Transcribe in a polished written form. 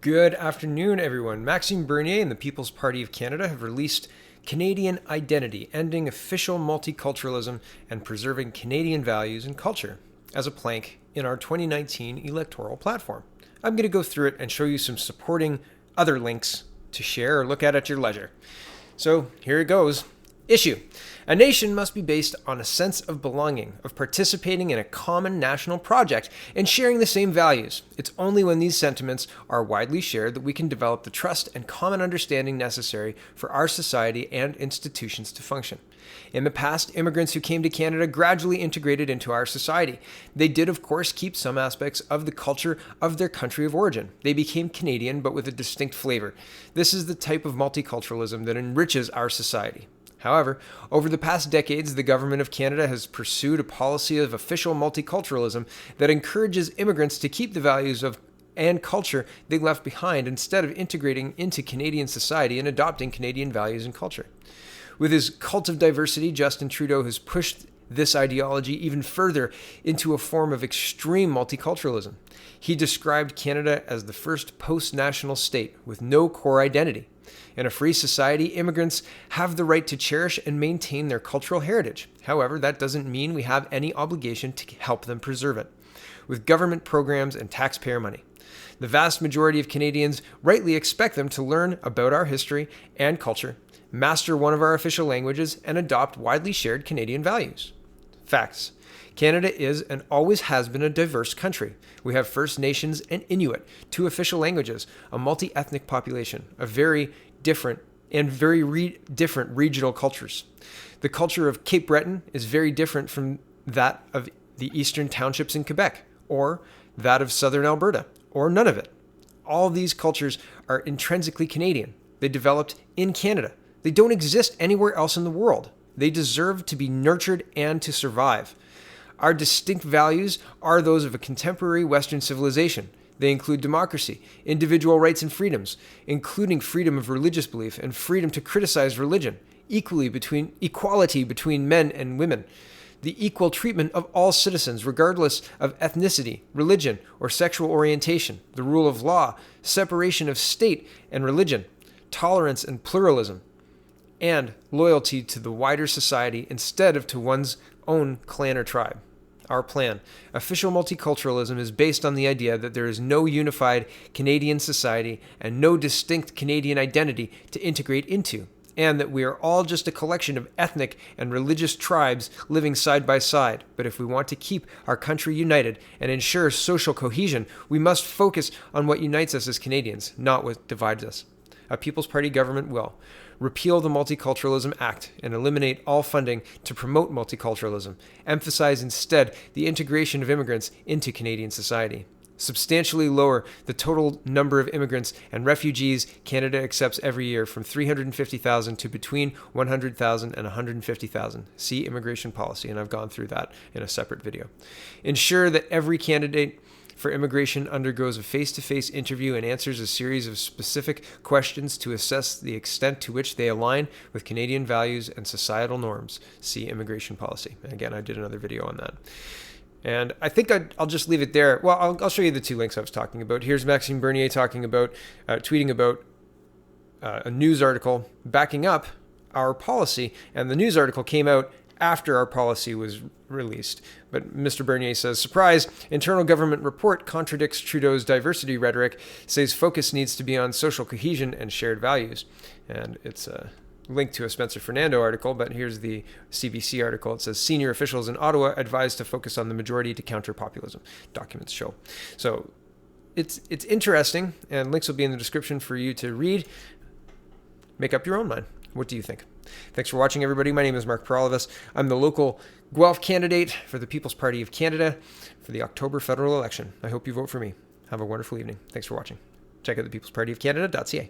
Good afternoon, everyone. Maxime Bernier and the People's Party of Canada have released Canadian Identity, Ending Official Multiculturalism and Preserving Canadian Values and Culture as a plank in our 2019 electoral platform. I'm going to go through it and show you some supporting other links to share or look at your leisure. So here it goes. Issue. A nation must be based on a sense of belonging, of participating in a common national project, and sharing the same values. It's only when these sentiments are widely shared that we can develop the trust and common understanding necessary for our society and institutions to function. In the past, immigrants who came to Canada gradually integrated into our society. They did, of course, keep some aspects of the culture of their country of origin. They became Canadian, but with a distinct flavor. This is the type of multiculturalism that enriches our society. However, over the past decades, the Government of Canada has pursued a policy of official multiculturalism that encourages immigrants to keep the values of and culture they left behind instead of integrating into Canadian society and adopting Canadian values and culture. With his cult of diversity, Justin Trudeau has pushed this ideology even further into a form of extreme multiculturalism. He described Canada as the first post-national state with no core identity. In a free society, immigrants have the right to cherish and maintain their cultural heritage. However, that doesn't mean we have any obligation to help them preserve it, with government programs and taxpayer money. The vast majority of Canadians rightly expect them to learn about our history and culture, master one of our official languages, and adopt widely shared Canadian values. Facts. Canada is and always has been a diverse country. We have First Nations and Inuit, two official languages, a multi-ethnic population, a very different regional cultures. The culture of Cape Breton is very different from that of the eastern townships in Quebec, or that of southern Alberta, or none of it. All these cultures are intrinsically Canadian. They developed in Canada. They don't exist anywhere else in the world. They deserve to be nurtured and to survive. Our distinct values are those of a contemporary Western civilization. They include democracy, individual rights and freedoms, including freedom of religious belief and freedom to criticize religion, equality between men and women, the equal treatment of all citizens regardless of ethnicity, religion, or sexual orientation, the rule of law, separation of state and religion, tolerance and pluralism, and loyalty to the wider society instead of to one's own clan or tribe. Our plan. Official multiculturalism is based on the idea that there is no unified Canadian society and no distinct Canadian identity to integrate into, and that we are all just a collection of ethnic and religious tribes living side by side. But if we want to keep our country united and ensure social cohesion, we must focus on what unites us as Canadians, not what divides us. A People's Party government will repeal the Multiculturalism Act and eliminate all funding to promote multiculturalism, emphasize instead the integration of immigrants into Canadian society, substantially lower the total number of immigrants and refugees Canada accepts every year from 350,000 to between 100,000 and 150,000. See immigration policy, and I've gone through that in a separate video. Ensure that every candidate for immigration undergoes a face-to-face interview and answers a series of specific questions to assess the extent to which they align with Canadian values and societal norms. See immigration policy. And again, I did another video on that. And I think I'll just leave it there. Well, I'll show you the two links I was talking about. Here's Maxime Bernier tweeting about a news article backing up our policy, and the news article came out after our policy was released. But Mr. Bernier says, surprise, internal government report contradicts Trudeau's diversity rhetoric, says focus needs to be on social cohesion and shared values. And it's a link to a Spencer Fernando article, but here's the CBC article. It says, senior officials in Ottawa advised to focus on the majority to counter populism, documents show. So it's interesting, and links will be in the description for you to read. Make up your own mind. What do you think? Thanks for watching, everybody. My name is Mark Peralvis. I'm the local Guelph candidate for the People's Party of Canada for the October federal election. I hope you vote for me. Have a wonderful evening. Thanks for watching. Check out thepeoplespartyofcanada.ca.